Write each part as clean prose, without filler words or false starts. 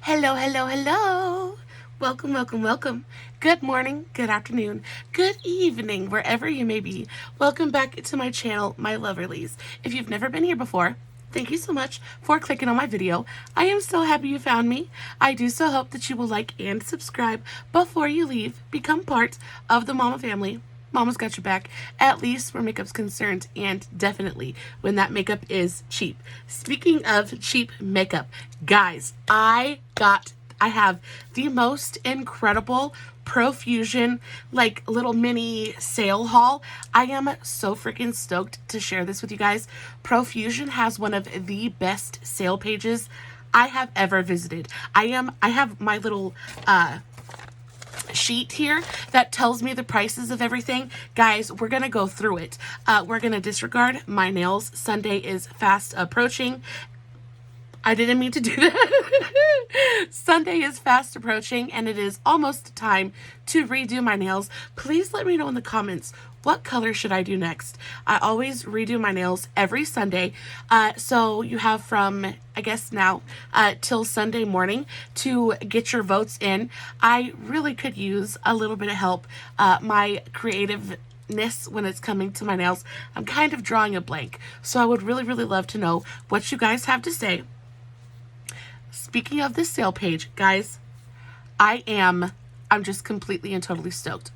Hello, hello, hello. Welcome, welcome, welcome. Good morning, good afternoon, good evening, wherever you may be. Welcome back to my channel, my loverlies. If you've never been here before, thank you so much for clicking on my video. I am so happy you found me. I do so hope that you will like and subscribe before you leave. Become part of the Mama family. Mama's got your back, at least where makeup's concerned, and definitely when that makeup is cheap. Speaking of cheap makeup, guys, I have the most incredible Profusion, like, little mini sale haul. I am so freaking stoked to share this with you guys. Profusion has one of the best sale pages I have ever visited. I have my little sheet here that tells me the prices of everything. Guys, we're gonna go through it. We're gonna disregard my nails. Sunday is fast approaching. I didn't mean to do that. Sunday is fast approaching and it is almost time to redo my nails. Please let me know in the comments, what color should I do next? I always redo my nails every Sunday. So you have from, I guess now, till Sunday morning to get your votes in. I really could use a little bit of help. My creativeness when it's coming to my nails, I'm kind of drawing a blank. So I would really, really love to know what you guys have to say. Speaking of this sale page, guys, I'm just completely and totally stoked.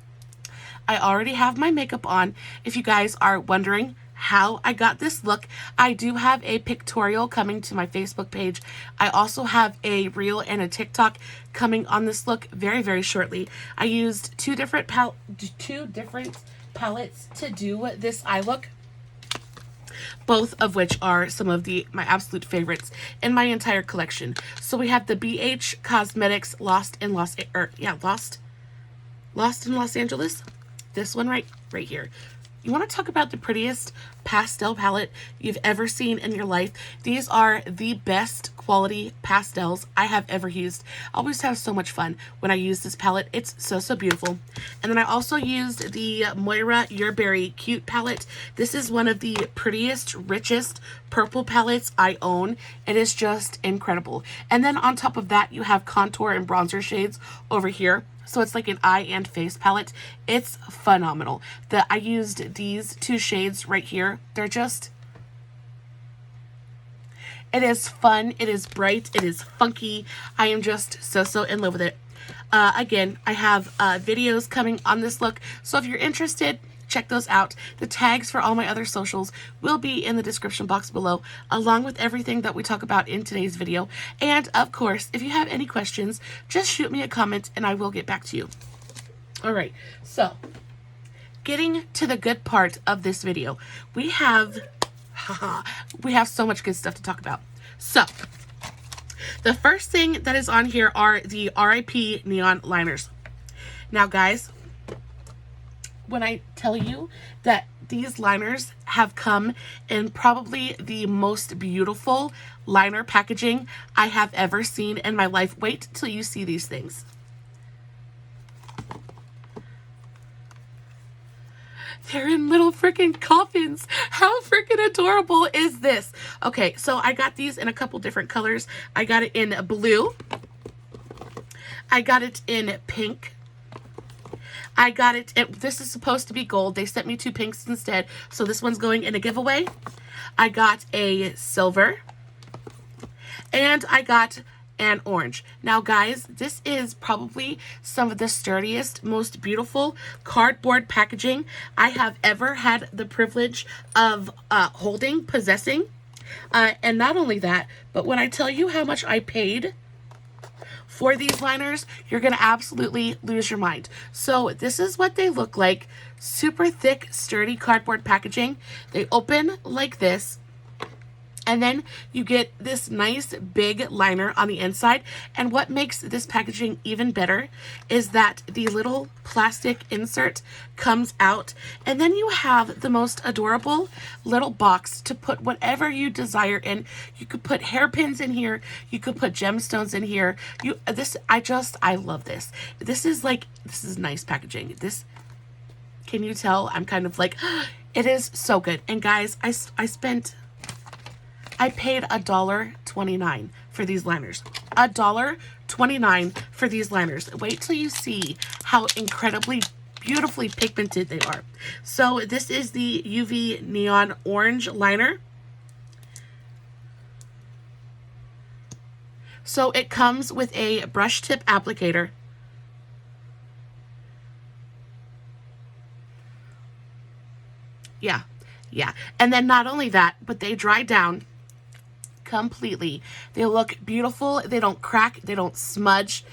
I already have my makeup on. If you guys are wondering how I got this look, I do have a pictorial coming to my Facebook page. I also have a reel and a TikTok coming on this look very, very shortly. I used two different palettes to do this eye look, both of which are some of my absolute favorites in my entire collection. So we have the BH Cosmetics Lost in Los Angeles. This one right here. You want to talk about the prettiest pastel palette you've ever seen in your life? These are the best quality pastels I have ever used. I always have so much fun when I use this palette. It's so, so beautiful. And then I also used the Moira Your Berry Cute palette. This is one of the prettiest, richest purple palettes I own. It is just incredible. And then on top of that, you have contour and bronzer shades over here. So it's like an eye and face palette. It's phenomenal. I used these two shades right here. They're just... It is fun. It is bright. It is funky. I am just so, so in love with it. Again, I have videos coming on this look. So if you're interested, check those out. The tags for all my other socials will be in the description box below, along with everything that we talk about in today's video. And of course, if you have any questions, just shoot me a comment and I will get back to you. All right, so getting to the good part of this video, we have so much good stuff to talk about. So the first thing that is on here are the RIP neon liners. Now, guys, when I tell you that these liners have come in probably the most beautiful liner packaging I have ever seen in my life, wait till you see these things. They're in little freaking coffins. How freaking adorable is this? Okay, so I got these in a couple different colors. I got it in blue. I got it in pink. I got it, this is supposed to be gold. They sent me two pinks instead, so this one's going in a giveaway. I got a silver, and I got an orange. Now, guys, this is probably some of the sturdiest, most beautiful cardboard packaging I have ever had the privilege of possessing. And not only that, but when I tell you how much I paid for these liners, you're gonna absolutely lose your mind. So this is what they look like. Super thick, sturdy cardboard packaging. They open like this, and then you get this nice big liner on the inside. And what makes this packaging even better is that the little plastic insert comes out, and then you have the most adorable little box to put whatever you desire in. You could put hairpins in here, you could put gemstones in here. I love this. This is nice packaging. Can you tell? I'm kind of like, it is so good. And guys, I paid $1.29 for these liners. $1.29 for these liners. Wait till you see how incredibly beautifully pigmented they are. So this is the UV Neon Orange liner. So it comes with a brush tip applicator. Yeah. And then not only that, but they dry down completely. They look beautiful. They don't crack. They don't smudge.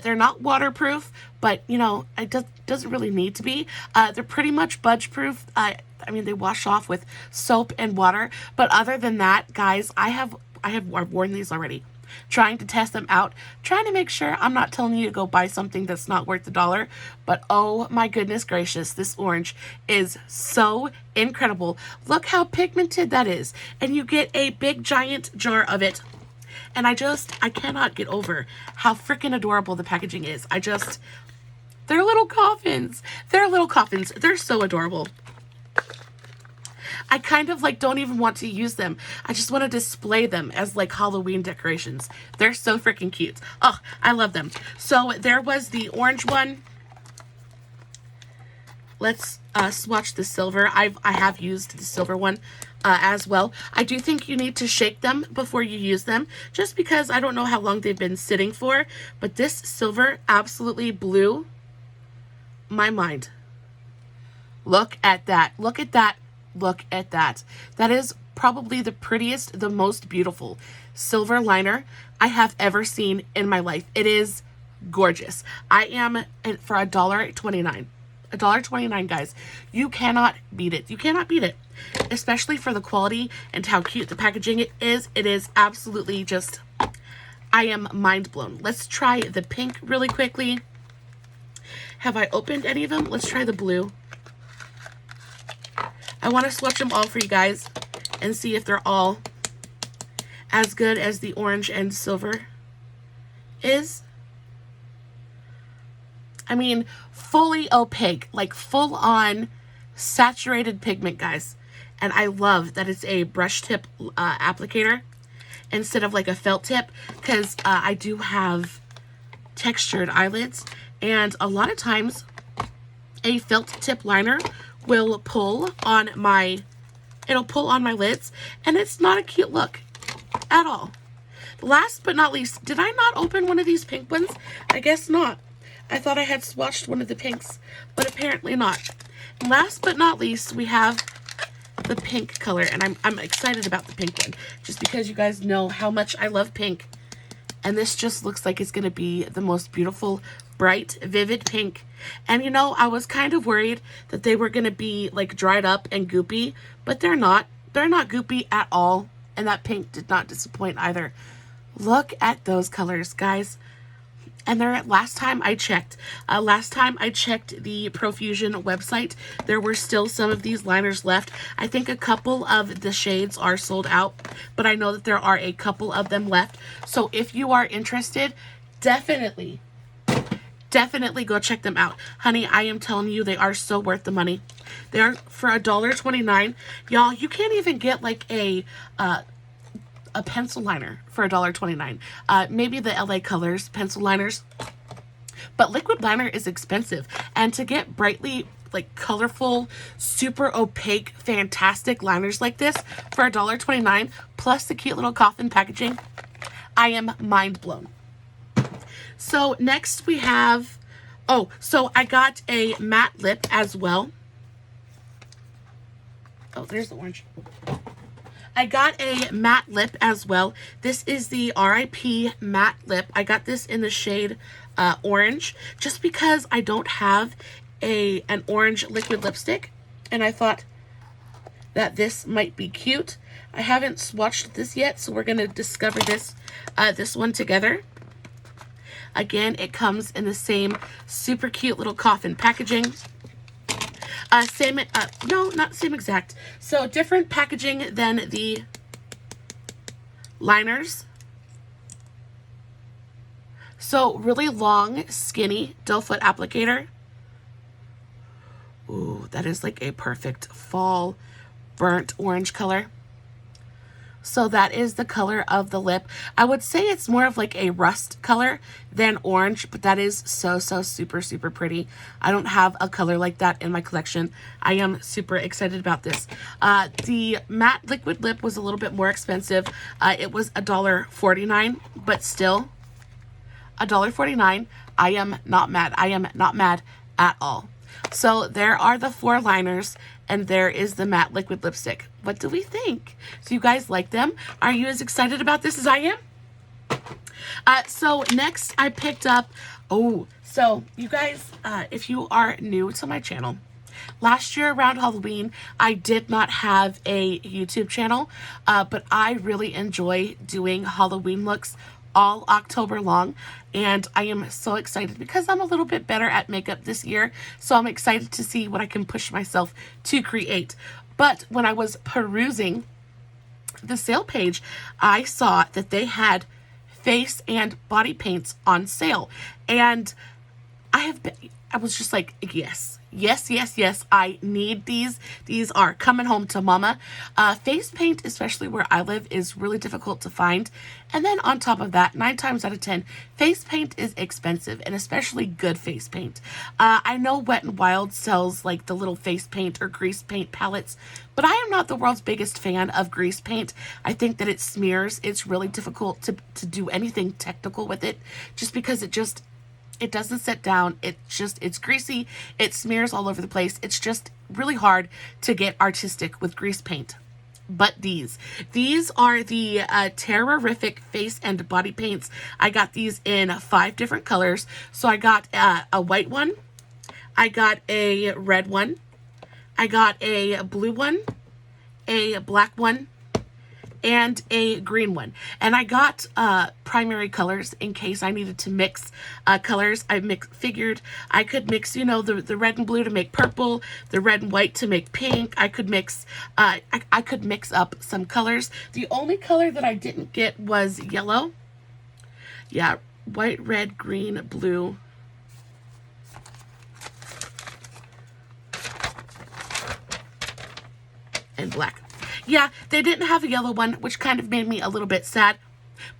They're not waterproof, but you know, it doesn't really need to be. They're pretty much budge proof. I mean, they wash off with soap and water, but other than that, guys, I've worn these already, trying to test them out, trying to make sure I'm not telling you to go buy something that's not worth $1, but oh my goodness gracious, this orange is so incredible. Look how pigmented that is, and you get a big giant jar of it, and I cannot get over how freaking adorable the packaging is. They're little coffins. They're so adorable. I kind of like don't even want to use them. I just want to display them as like Halloween decorations. They're so freaking cute. Oh, I love them. So there was the orange one. Let's swatch the silver. I have used the silver one as well. I do think you need to shake them before you use them, just because I don't know how long they've been sitting for, but this silver absolutely blew my mind. Look at that. Look at that. Look at that. That is probably the prettiest, the most beautiful silver liner I have ever seen in my life. It is gorgeous. I am for $1.29. $1.29, guys. You cannot beat it. You cannot beat it. Especially for the quality and how cute the packaging is. It is absolutely just, I am mind blown. Let's try the pink really quickly. Have I opened any of them? Let's try the blue. I want to swatch them all for you guys and see if they're all as good as the orange and silver is. I mean, fully opaque, like full on saturated pigment, guys. And I love that it's a brush tip applicator instead of like a felt tip, because I do have textured eyelids, and a lot of times a felt tip liner will pull on my lids, and it's not a cute look at all. Last but not least, did I not open one of these pink ones? I guess not. I thought I had swatched one of the pinks, but apparently not. Last but not least, we have the pink color, and I'm excited about the pink one, just because you guys know how much I love pink, and this just looks like it's going to be the most beautiful, bright, vivid pink. And you know, I was kind of worried that they were going to be like dried up and goopy, but they're not. They're not goopy at all, and that pink did not disappoint either. Look at those colors, guys. And they're, last time I checked the Profusion website, there were still some of these liners left. I think a couple of the shades are sold out, but I know that there are a couple of them left. So if you are interested, definitely go check them out. Honey, I am telling you, they are so worth the money. They are for $1.29. Y'all, you can't even get like a pencil liner for $1.29. Maybe the LA Colors pencil liners, but liquid liner is expensive. And to get brightly, like colorful, super opaque, fantastic liners like this for $1.29, plus the cute little coffin packaging, I am mind blown. So next we have, so I got a matte lip as well. Oh, there's the orange. I got a matte lip as well. This is the RIP matte lip. I got this in the shade orange, just because I don't have an orange liquid lipstick, and I thought that this might be cute. I haven't swatched this yet, so we're going to discover this one together. Again, it comes in the same super cute little coffin packaging. No, not same exact. So different packaging than the liners. So really long, skinny doe foot applicator. Ooh, that is like a perfect fall burnt orange color. So that is the color of the lip. I would say it's more of like a rust color than orange, but that is so super pretty. I don't have a color like that in my collection. I am super excited about this. The matte liquid lip was a little bit more expensive. It was $1.49, but still $1.49. I am not mad. I am not mad at all. So there are the 4 liners, and there is the matte liquid lipstick. What do we think? Do you guys like them? Are you as excited about this as I am? So next I picked up, so you guys, if you are new to my channel, last year around Halloween, I did not have a YouTube channel, but I really enjoy doing Halloween looks all October long, and I am so excited because I'm a little bit better at makeup this year, so I'm excited to see what I can push myself to create. But when I was perusing the sale page, I saw that they had face and body paints on sale, and I was just like, yes, I need these. These are coming home to mama. Face paint, especially where I live, is really difficult to find. And then on top of that, 9 times out of 10, face paint is expensive, and especially good face paint. I know Wet n Wild sells like the little face paint or grease paint palettes, but I am not the world's biggest fan of grease paint. I think that it smears. It's really difficult to do anything technical with it, just because it doesn't set down. It's greasy. It smears all over the place. It's just really hard to get artistic with grease paint. But these are the Terror-ific face and body paints. I got these in 5 different colors. So I got a white one. I got a red one. I got a blue one, a black one, and a green one. And I got primary colors in case I needed to mix colors. I figured I could mix, you know, the red and blue to make purple, the red and white to make pink. I could mix I could mix up some colors. The only color that I didn't get was yellow. Yeah, white, red, green, blue, and black. Yeah, they didn't have a yellow one, which kind of made me a little bit sad.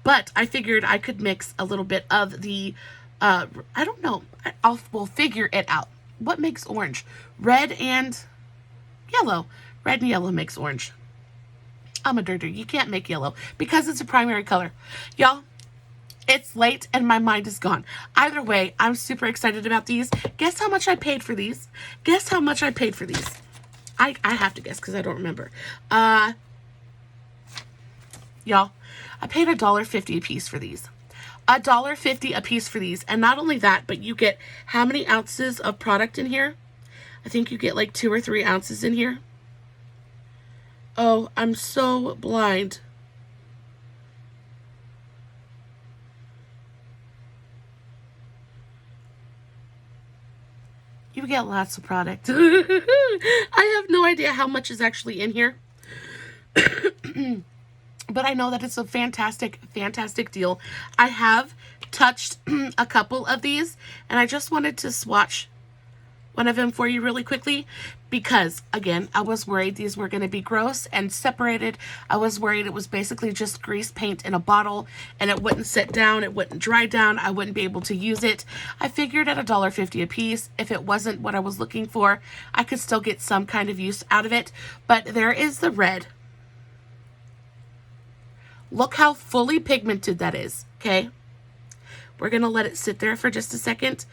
But I figured I could mix a little bit of the, I don't know. We'll figure it out. What makes orange? Red and yellow. Red and yellow makes orange. I'm a dirter. You can't make yellow because it's a primary color. Y'all, it's late and my mind is gone. Either way, I'm super excited about these. Guess how much I paid for these? Guess how much I paid for these? I have to guess because I don't remember. Y'all, I paid $1.50 a piece for these. $1.50 a piece for these. And not only that, but you get how many ounces of product in here? I think you get like 2 or 3 ounces in here. Oh, I'm so blind. You get lots of product. I have no idea how much is actually in here. But I know that it's a fantastic deal. I have touched a couple of these, and I just wanted to swatch one of them for you really quickly because, again, I was worried these were going to be gross and separated. I was worried it was basically just grease paint in a bottle and it wouldn't set down, it wouldn't dry down, I wouldn't be able to use it. I figured at $1.50 a piece, if it wasn't what I was looking for, I could still get some kind of use out of it. But there is the red. Look how fully pigmented that is, okay? We're going to let it sit there for just a second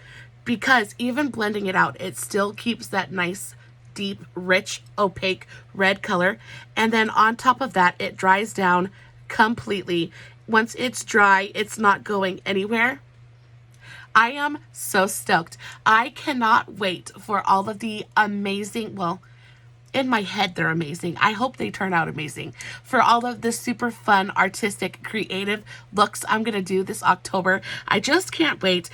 because even blending it out, it still keeps that nice, deep, rich, opaque red color. And then on top of that, it dries down completely. Once it's dry, it's not going anywhere. I am so stoked. I cannot wait for all of the amazing, well, in my head, they're amazing. I hope they turn out amazing. For all of the super fun, artistic, creative looks I'm going to do this October. I just can't wait.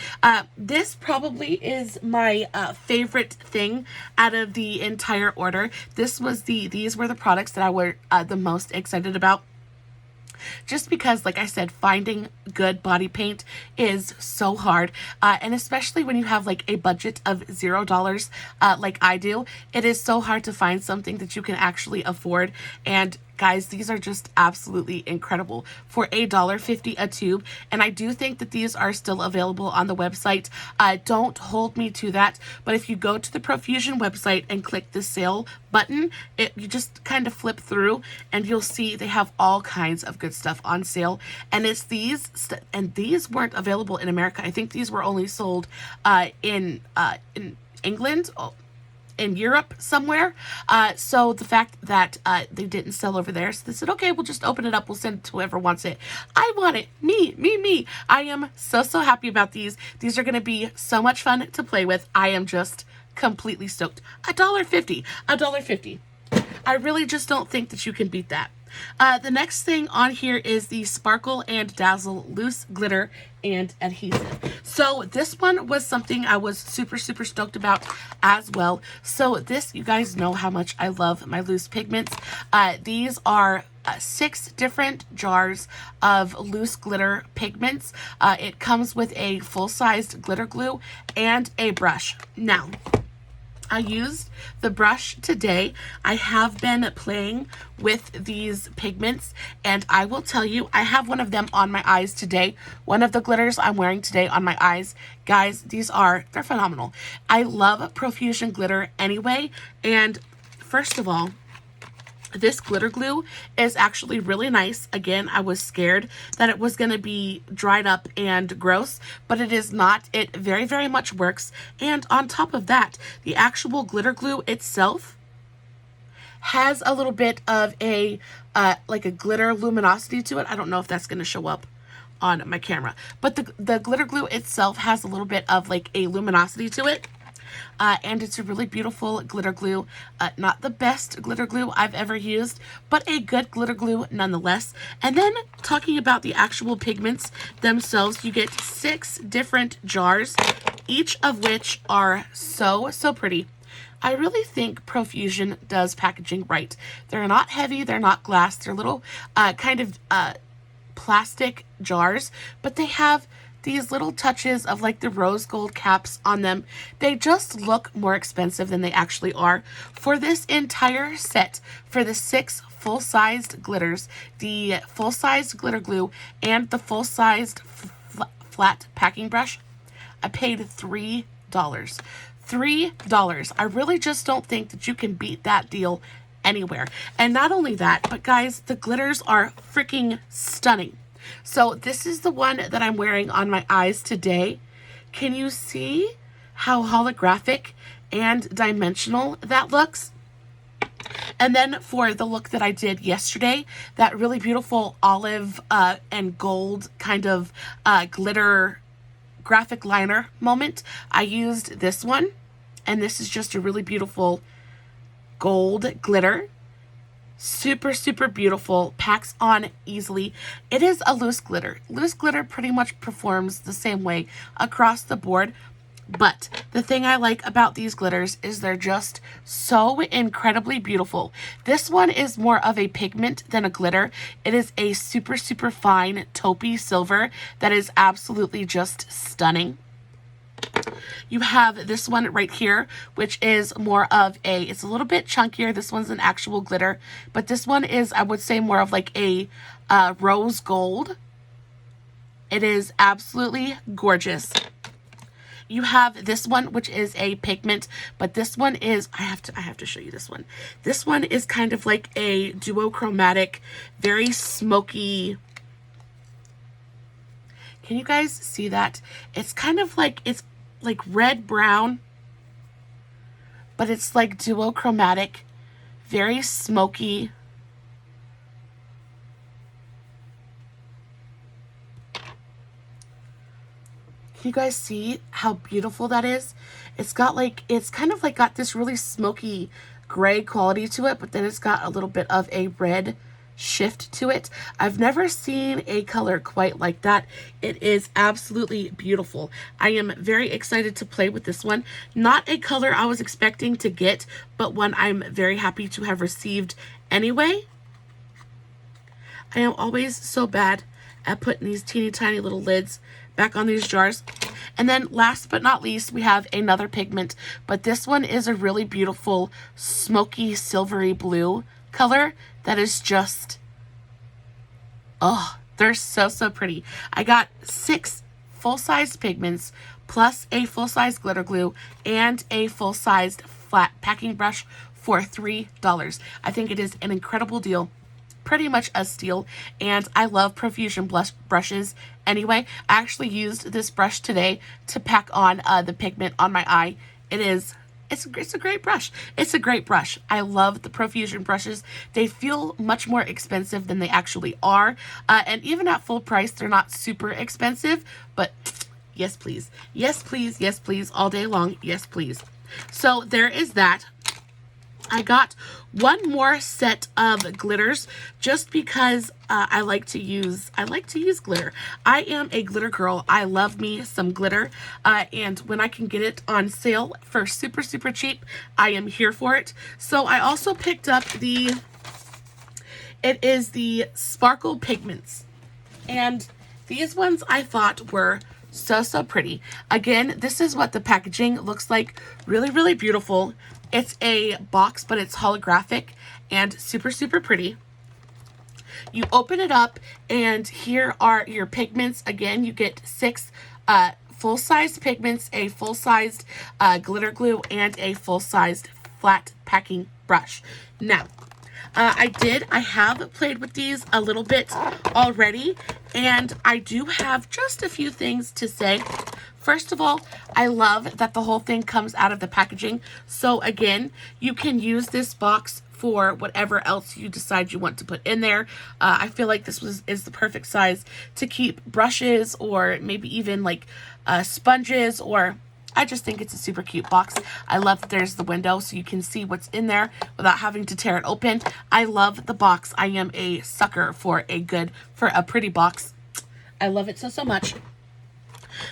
This probably is my favorite thing out of the entire order. These were the products that I were the most excited about. Just because, like I said, finding good body paint is so hard. And especially when you have like a budget of $0 like I do, it is so hard to find something that you can actually afford. And guys, these are just absolutely incredible for $1.50 a tube. And I do think that these are still available on the website. Don't hold me to that, but if you go to the Profusion website and click the sale button, you just kind of flip through and you'll see they have all kinds of good stuff on sale. And it's these, and these weren't available in America. I think these were only sold in England, in Europe somewhere. So the fact that they didn't sell over there, so they said, okay, we'll just open it up. We'll send it to whoever wants it. I want it. Me. I am so happy about these. These are going to be so much fun to play with. I am just completely stoked. $1.50. I really just don't think that you can beat that. The next thing on here is the Sparkle and Dazzle Loose Glitter and Adhesive. So this one was something I was super stoked about as well. So this, you guys know how much I love my loose pigments. These are 6 different jars of loose glitter pigments. It comes with a full-sized glitter glue and a brush. Now, I used the brush today. I have been playing with these pigments, and I will tell you, I have one of them on my eyes today. One of the glitters I'm wearing today on my eyes. Guys, they're phenomenal. I love Profusion glitter anyway, and first of all, this glitter glue is actually really nice. Again, I was scared that it was going to be dried up and gross, but it is not. It very much works. And on top of that, the actual glitter glue itself has a little bit of a, like a glitter luminosity to it. I don't know if that's going to show up on my camera, but the glitter glue itself has a little bit of like a luminosity to it. And it's a really beautiful glitter glue. Not the best glitter glue I've ever used, but a good glitter glue nonetheless. And then talking about the actual pigments themselves, you get 6 different jars, each of which are so pretty. I really think Profusion does packaging right. They're not heavy, they're not glass, they're little kind of plastic jars, but they have these little touches of like the rose gold caps on them. They just look more expensive than they actually are. For this entire set, for the 6 full-sized glitters, the full-sized glitter glue, and the full-sized flat packing brush, I paid $3. $3. I really just don't think that you can beat that deal anywhere. And not only that, but guys, the glitters are freaking stunning. So this is the one that I'm wearing on my eyes today. Can you see how holographic and dimensional that looks? And then for the look that I did yesterday, that really beautiful olive and gold kind of glitter graphic liner moment, I used this one. And this is just a really beautiful gold glitter. Super beautiful, packs on easily. It is a loose glitter. Loose glitter pretty much performs the same way across the board, but the thing I like about these glitters is they're just so incredibly beautiful. This one is more of a pigment than a glitter. It is a super fine taupey silver that is absolutely just stunning. You have this one right here, which is more of it's a little bit chunkier. This one's an actual glitter, but this one is, I would say, more of like a rose gold. It is absolutely gorgeous. You have this one, which is a pigment, but this one is, I have to show you this one. This one is kind of like a duochromatic, very smoky. Can you guys see that? It's kind of like, it's like red brown, but it's like duochromatic, very smoky. Can you guys see how beautiful that is? It's got like, it's kind of like got this really smoky gray quality to it, but then it's got a little bit of a red shift to it. I've never seen a color quite like that. It is absolutely beautiful. I am very excited to play with this one. Not a color I was expecting to get, but one I'm very happy to have received anyway. I am always so bad at putting these teeny tiny little lids back on these jars. And then last but not least, we have another pigment, but this one is a really beautiful smoky silvery blue color. that is just, oh, they're so, so pretty. I got 6 full-size pigments plus a full-size glitter glue and a full-sized flat packing brush for $3. I think it is an incredible deal. Pretty much a steal, and I love Profusion brushes anyway. I actually used this brush today to pack on the pigment on my eye. It's a great brush. It's a great brush. I love the Profusion brushes. They feel much more expensive than they actually are, and even at full price, they're not super expensive, but yes, please. Yes, please. Yes, please. All day long. Yes, please. So there is that. I got one more set of glitters just because I like to use glitter. I am a glitter girl. I love me some glitter, and when I can get it on sale for super, super cheap, I am here for it. So I also picked up it is the Sparkle Pigments, and these ones I thought were so, so pretty. Again, this is what the packaging looks like. Really, really beautiful. It's a box, but it's holographic and super, super pretty. You open it up, and here are your pigments. Again, you get 6 full-sized pigments, a full-sized glitter glue, and a full-sized flat packing brush. Now, I have played with these a little bit already, and I do have just a few things to say. First of all, I love that the whole thing comes out of the packaging. So again, you can use this box for whatever else you decide you want to put in there. I feel like this is the perfect size to keep brushes, or maybe even like sponges, or I just think it's a super cute box. I love that there's the window so you can see what's in there without having to tear it open. I love the box. I am a sucker for a pretty box. I love it so, so much.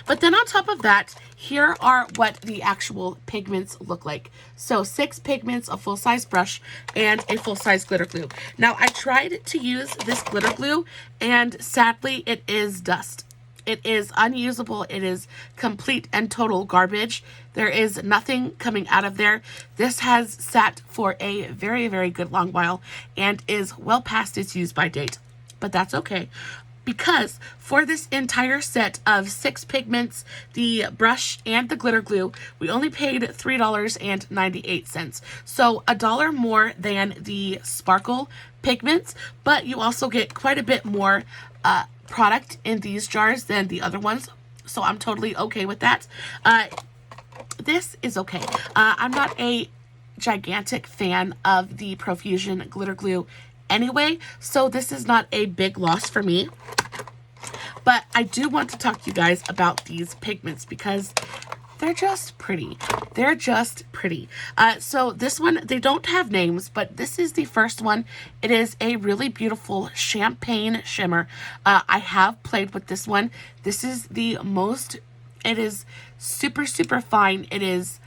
But then on top of that, here are what the actual pigments look like. So 6 pigments, a full-size brush, and a full-size glitter glue. Now, I tried to use this glitter glue, and sadly, it is dust. It is unusable. It is complete and total garbage. There is nothing coming out of there. This has sat for a very, very good long while and is well past its use-by date. But that's okay, because for this entire set of 6 pigments, the brush, and the glitter glue, we only paid $3.98. So $1 more than the Sparkle Pigments, but you also get quite a bit more product in these jars than the other ones. So I'm totally okay with that. This is okay. I'm not a gigantic fan of the Profusion glitter glue anyway, so this is not a big loss for me. But I do want to talk to you guys about these pigments because they're just pretty. They're just pretty. So this one, they don't have names, but this is the first one. It is a really beautiful champagne shimmer. I have played with this one. This is it is super, super fine. It is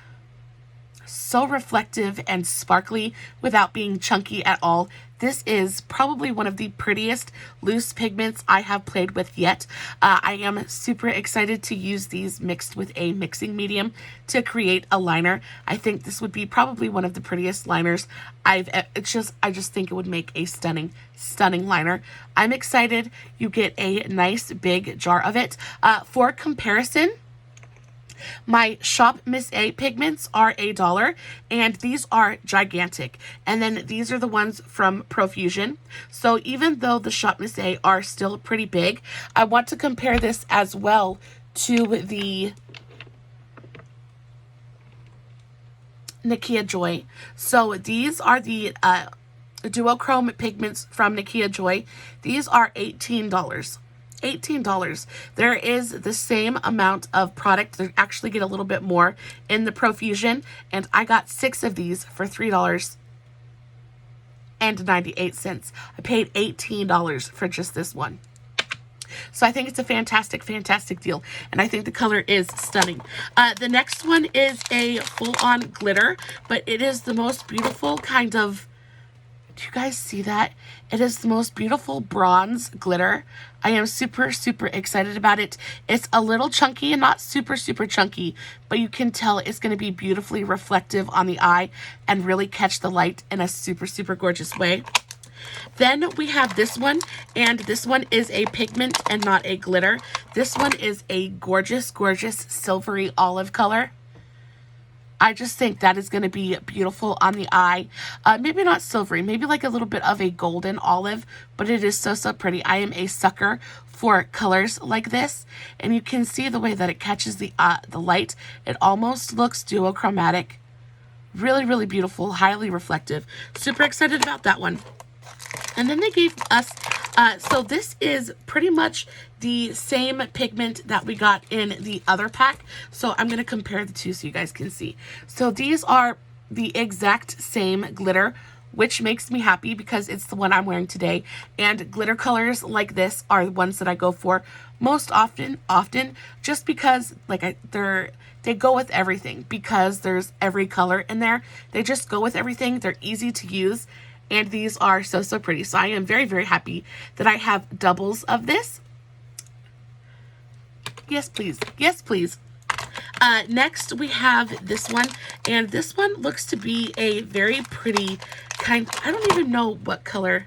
so reflective and sparkly without being chunky at all. This is probably one of the prettiest loose pigments I have played with yet. I am super excited to use these mixed with a mixing medium to create a liner. I think this would be probably one of the prettiest liners I just think it would make a stunning, stunning liner. I'm excited. You get a nice big jar of it. For comparison, my Shop Miss A pigments are $1, and these are gigantic. And then these are the ones from Profusion. So even though the Shop Miss A are still pretty big, I want to compare this as well to the Nakia Joy. So these are the duochrome pigments from Nakia Joy. These are $18. $18. There is the same amount of product. They actually get a little bit more in the Profusion, and I got 6 of these for $3.98. I paid $18 for just this one. So I think it's a fantastic, fantastic deal, and I think the color is stunning. The next one is a full-on glitter, but it is the most beautiful kind of, do you guys see that? It is the most beautiful bronze glitter. I am super, super excited about it. It's a little chunky and not super, super chunky, but you can tell it's going to be beautifully reflective on the eye and really catch the light in a super, super gorgeous way. Then we have this one, and this one is a pigment and not a glitter. This one is a gorgeous, gorgeous silvery olive color. I just think that is going to be beautiful on the eye. Maybe not silvery, maybe like a little bit of a golden olive, but it is so, so pretty. I am a sucker for colors like this, and you can see the way that it catches the light. It almost looks duochromatic. Really, really beautiful, highly reflective. Super excited about that one. And then they gave us, so this is pretty much the same pigment that we got in the other pack. So I'm going to compare the two so you guys can see. So these are the exact same glitter, which makes me happy because it's the one I'm wearing today. And glitter colors like this are the ones that I go for most often, just because like they go with everything, because there's every color in there. They just go with everything. They're easy to use. And these are so, so pretty. So I am very, very happy that I have doubles of this. Yes, please. Yes, please. Next, we have this one. And this one looks to be a very pretty kind. I don't even know what color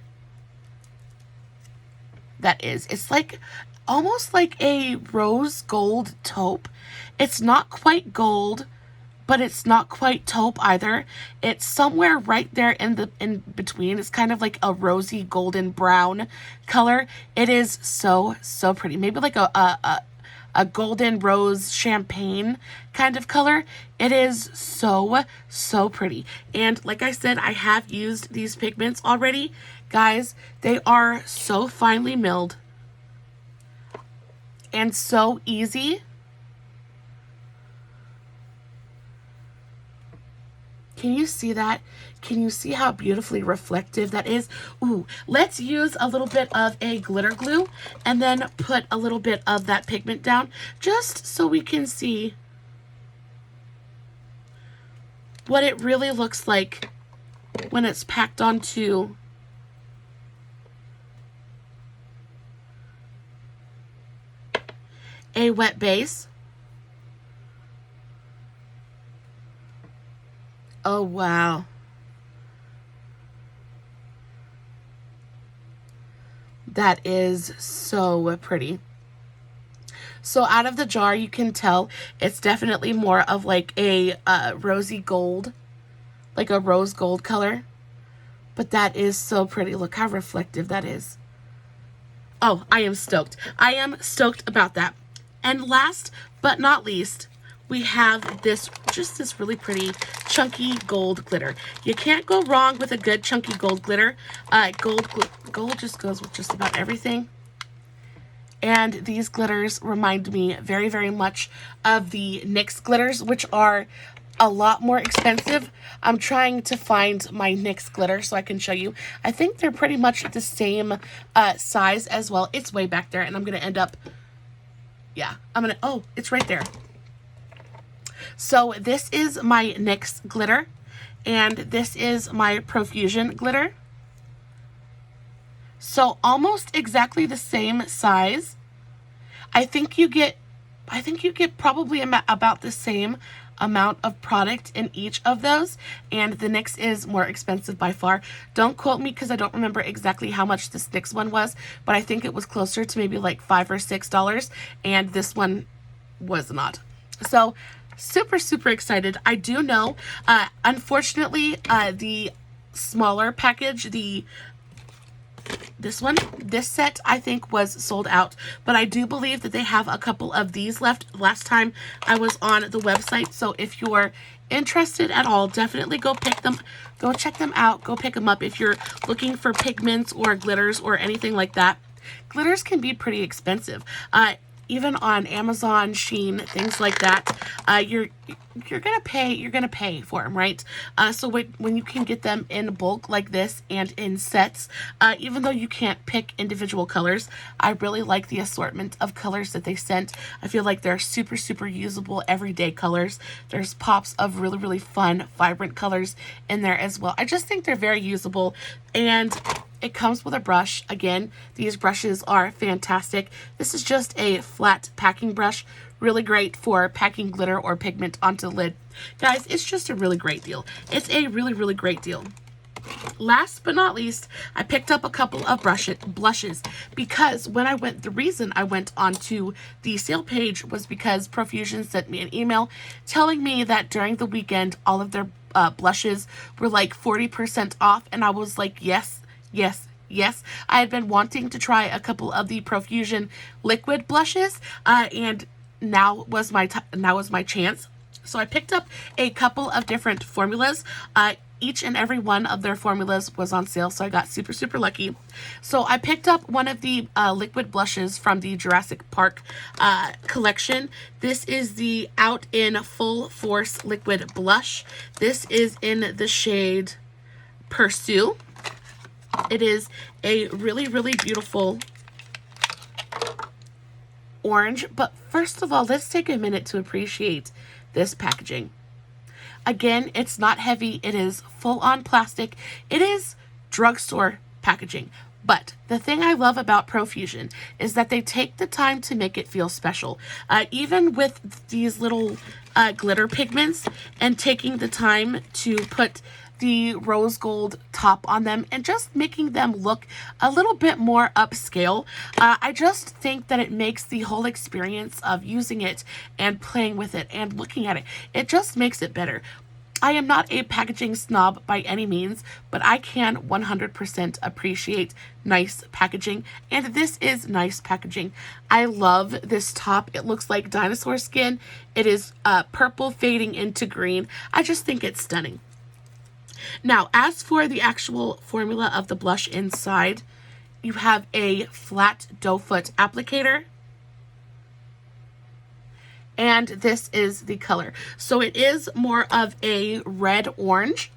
that is. It's like almost like a rose gold taupe. It's not quite gold, but it's not quite taupe either. It's somewhere right there in between. It's kind of like a rosy golden brown color. It is so, so pretty. Maybe like a golden rose champagne kind of color. It is so, so pretty. And like I said, I have used these pigments already. Guys, they are so finely milled and so easy. Can you see that? Can you see how beautifully reflective that is? Ooh, let's use a little bit of a glitter glue and then put a little bit of that pigment down just so we can see what it really looks like when it's packed onto a wet base. Oh, wow. That is so pretty. So out of the jar, you can tell it's definitely more of like a rosy gold, like a rose gold color. But that is so pretty. Look how reflective that is. Oh, I am stoked. I am stoked about that. And last but not least, we have this, just this really pretty chunky gold glitter. You can't go wrong with a good chunky gold glitter. Gold just goes with just about everything. And these glitters remind me very, very much of the NYX glitters, which are a lot more expensive. I'm trying to find my NYX glitter so I can show you. I think they're pretty much the same size as well. It's way back there, and I'm going to end up, yeah, oh, it's right there. So this is my NYX glitter, and this is my Profusion glitter. So almost exactly the same size. I think you get probably about the same amount of product in each of those, and the NYX is more expensive by far. Don't quote me because I don't remember exactly how much this NYX one was, but I think it was closer to maybe like $5 or $6, and this one was not. So super, super excited. I do know, unfortunately, the smaller package, this set, I think was sold out, but I do believe that they have a couple of these left last time I was on the website. So if you're interested at all, definitely go check them out, go pick them up if you're looking for pigments or glitters or anything like that. Glitters can be pretty expensive. Even on Amazon, Shein, things like that, you're gonna pay for them, right? So when you can get them in bulk like this and in sets, even though you can't pick individual colors, I really like the assortment of colors that they sent. I feel like they're super, super usable everyday colors. There's pops of really, really fun, vibrant colors in there as well. I just think they're very usable, and it comes with a brush. Again, these brushes are fantastic. This is just a flat packing brush. Really great for packing glitter or pigment onto the lid. Guys, it's just a really great deal. It's a really, really great deal. Last but not least, I picked up a couple of blushes because the reason I went onto the sale page was because Profusion sent me an email telling me that during the weekend, all of their blushes were like 40% off. And I was like, yes, yes, yes. I had been wanting to try a couple of the Profusion liquid blushes, and now was my chance. So I picked up a couple of different formulas. Each and every one of their formulas was on sale, so I got super, super lucky. So I picked up one of the liquid blushes from the Jurassic Park collection. This is the Out in Full Force Liquid Blush. This is in the shade Pursue. It is a really, really beautiful orange. But first of all, let's take a minute to appreciate this packaging. Again, it's not heavy. It is full-on plastic. It is drugstore packaging. But the thing I love about Profusion is that they take the time to make it feel special. Even with these little glitter pigments and taking the time to put the rose gold top on them and just making them look a little bit more upscale. I just think that it makes the whole experience of using it and playing with it and looking at it, it just makes it better. I am not a packaging snob by any means, but I can 100% appreciate nice packaging, and this is nice packaging. I love this top. It looks like dinosaur skin. It is purple fading into green. I just think it's stunning. Now, as for the actual formula of the blush inside, you have a flat doe foot applicator. And this is the color. So it is more of a red-orange.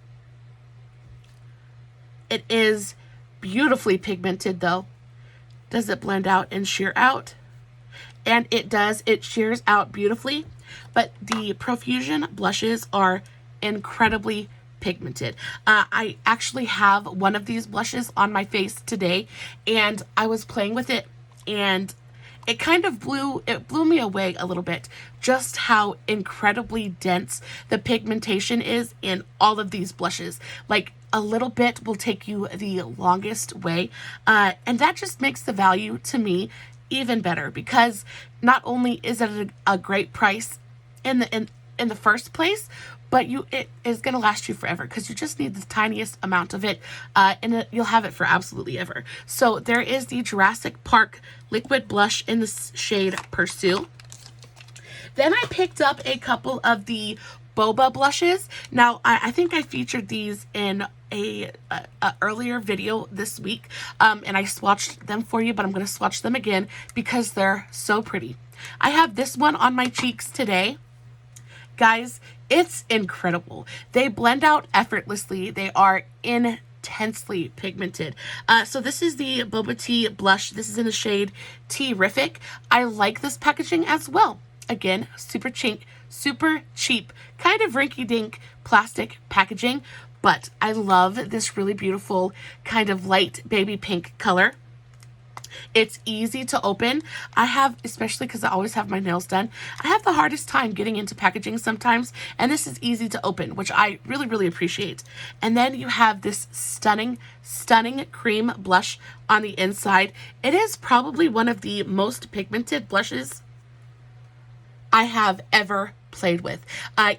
It is beautifully pigmented though. Does it blend out and sheer out? And it does. It sheers out beautifully. But the Profusion blushes are incredibly pigmented. I actually have one of these blushes on my face today, and I was playing with it, and it kind of blew me away a little bit just how incredibly dense the pigmentation is in all of these blushes. Like, a little bit will take you the longest way, and that just makes the value to me even better, because not only is it a great price in the first place, but it is going to last you forever because you just need the tiniest amount of it, and you'll have it for absolutely ever. So there is the Jurassic Park liquid blush in the shade Pursue. Then I picked up a couple of the Boba blushes. Now, I think I featured these in a earlier video this week, and I swatched them for you, but I'm going to swatch them again because they're so pretty. I have this one on my cheeks today. Guys, it's incredible. They blend out effortlessly. They are intensely pigmented. So this is the Boba Tea blush. This is in the shade Terror-ific. I like this packaging as well. Again, super cheap, kind of rinky-dink plastic packaging, but I love this really beautiful kind of light baby pink color. It's easy to open. I have, especially because I always have my nails done, I have the hardest time getting into packaging sometimes, and this is easy to open, which I really, really appreciate. And then you have this stunning, stunning cream blush on the inside. It is probably one of the most pigmented blushes I have ever played with.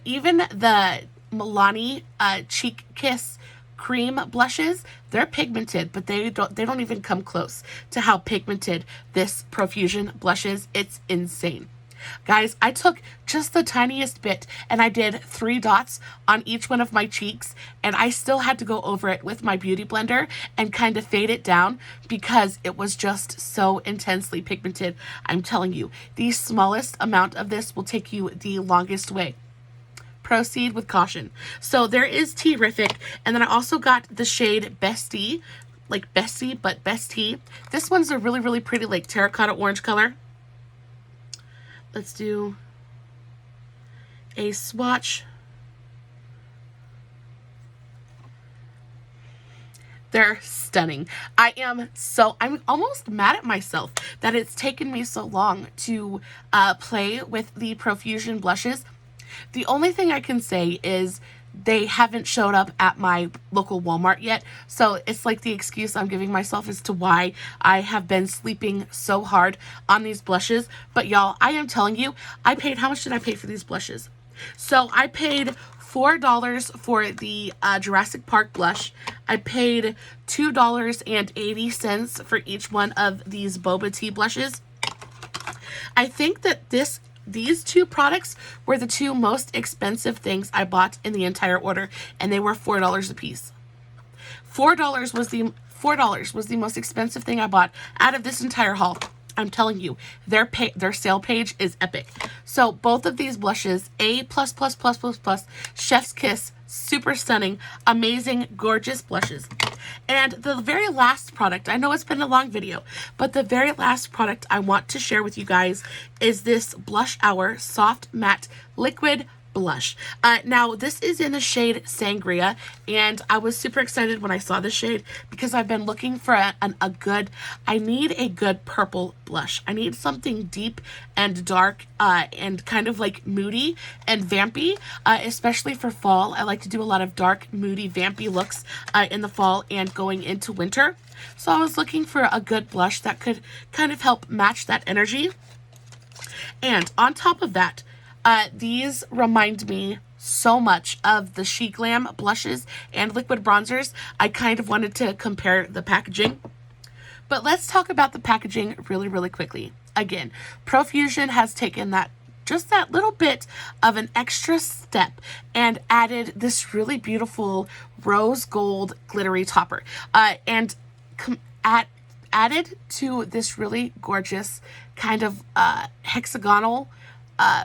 Even the Milani Cheek Kiss cream blushes, they're pigmented, but they don't even come close to how pigmented this Profusion blush is. It's insane. Guys, I took just the tiniest bit and I did 3 dots on each one of my cheeks, and I still had to go over it with my beauty blender and kind of fade it down because it was just so intensely pigmented. I'm telling you, the smallest amount of this will take you the longest way. Proceed with caution. So there is Terror-ific, and then I also got the shade Bestie, like Bestie, but Bestie. This one's a really, really pretty, like, terracotta orange color. Let's do a swatch. They're stunning. I'm almost mad at myself that it's taken me so long to play with the Profusion blushes. The only thing I can say is they haven't showed up at my local Walmart yet. So it's like the excuse I'm giving myself as to why I have been sleeping so hard on these blushes. But y'all, I am telling you, I paid, how much did I pay for these blushes? So I paid $4 for the Jurassic Park blush. I paid $2.80 for each one of these Boba tea blushes. I think that these two products were the two most expensive things I bought in the entire order, and they were $4 a piece. $4 was the most expensive thing I bought out of this entire haul. I'm telling you, their sale page is epic. So both of these blushes, A+++++, Chef's Kiss, super stunning, amazing, gorgeous blushes. And the very last product, I know it's been a long video, but the very last product I want to share with you guys is this Blush Hour Soft Matte Liquid Blush. Now this is in the shade Sangria, and I was super excited when I saw this shade because I've been looking for I need a good purple blush. I need something deep and dark and kind of like moody and vampy, especially for fall. I like to do a lot of dark, moody, vampy looks in the fall and going into winter. So I was looking for a good blush that could kind of help match that energy. And on top of that, these remind me so much of the She Glam blushes and liquid bronzers. I kind of wanted to compare the packaging. But let's talk about the packaging really, really quickly. Again, Profusion has taken just that little bit of an extra step and added this really beautiful rose gold glittery topper. And added to this really gorgeous kind of hexagonal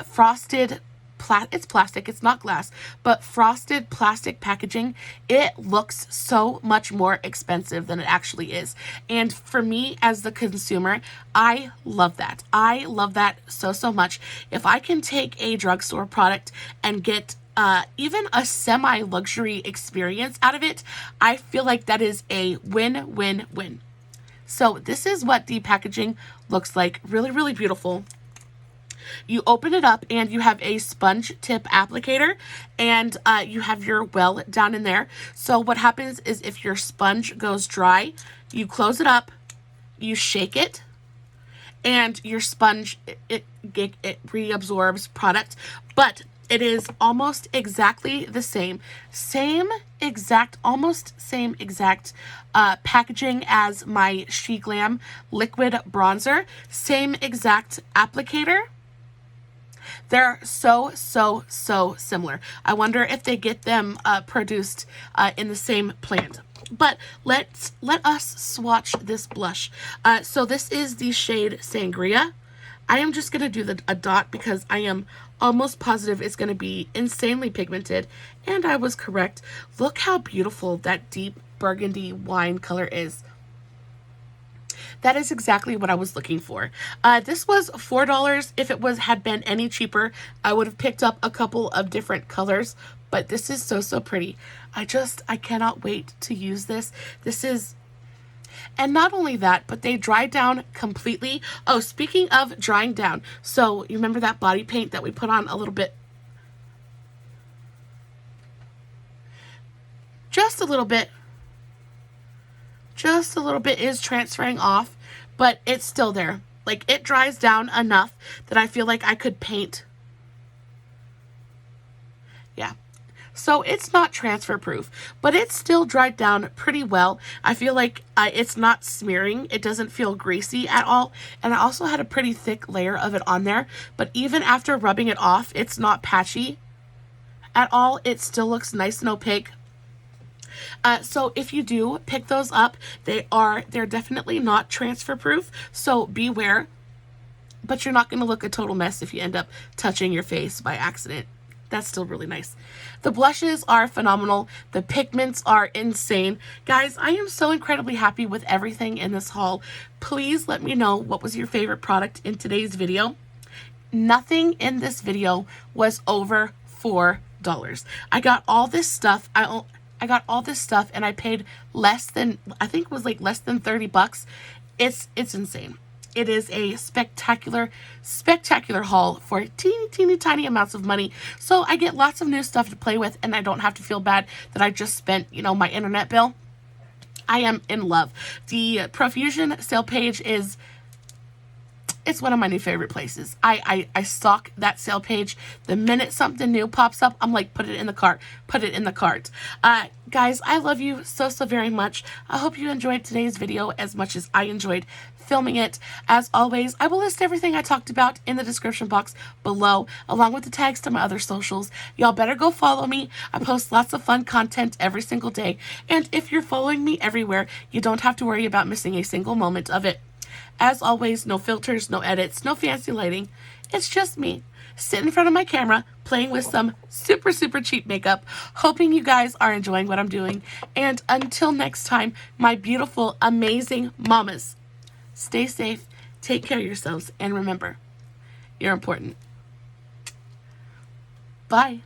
frosted it's plastic, it's not glass, but frosted plastic packaging. It looks so much more expensive than it actually is. And for me as the consumer, I love that. I love that so, so much. If I can take a drugstore product and get even a semi-luxury experience out of it, I feel like that is a win-win-win. So this is what the packaging looks like. Really, really beautiful. You open it up and you have a sponge tip applicator, and you have your well down in there. So what happens is if your sponge goes dry, you close it up, you shake it, and your sponge, it reabsorbs product. But it is almost exactly the almost same exact packaging as my She Glam liquid bronzer. Same exact applicator. They're so, so, so similar. I wonder if they get them produced in the same plant. But let us swatch this blush. So this is the shade Sangria. I am just going to do a dot because I am almost positive it's going to be insanely pigmented. And I was correct. Look how beautiful that deep burgundy wine color is. That is exactly what I was looking for. This was $4. If it had been any cheaper, I would have picked up a couple of different colors, but this is so, so pretty. I cannot wait to use this. And not only that, but they dry down completely. Oh, speaking of drying down, so you remember that body paint that we put on a little bit? Just a little bit is transferring off, but it's still there. Like, it dries down enough that I feel like I could paint. Yeah. So it's not transfer proof, but it's still dried down pretty well. I feel like it's not smearing. It doesn't feel greasy at all. And I also had a pretty thick layer of it on there, but even after rubbing it off, it's not patchy at all. It still looks nice and opaque. So if you do pick those up, they're definitely not transfer proof, so beware. But you're not going to look a total mess if you end up touching your face by accident. That's still really nice. The blushes are phenomenal. The pigments are insane. Guys, I am so incredibly happy with everything in this haul. Please let me know what was your favorite product in today's video. Nothing in this video was over $4. I got all this stuff. I got all this stuff and I paid less than, I think it was like less than 30 bucks. It's insane. it is a spectacular, spectacular haul for teeny tiny amounts of money. So I get lots of new stuff to play with, and I don't have to feel bad that I just spent, you know, my internet bill. I am in love. The Profusion sale page is, it's one of my new favorite places. I stalk that sale page. The minute something new pops up, I'm like, put it in the cart. Put it in the cart. Guys, I love you so very much. I hope you enjoyed today's video as much as I enjoyed filming it. As always, I will list everything I talked about in the description box below, along with the tags to my other socials. Y'all better go follow me. I post lots of fun content every single day. And if you're following me everywhere, you don't have to worry about missing a single moment of it. As always, no filters, no edits, no fancy lighting. It's just me, sitting in front of my camera, playing with some super cheap makeup, hoping you guys are enjoying what I'm doing. And until next time, my beautiful, amazing mamas, stay safe, take care of yourselves, and remember, you're important. Bye.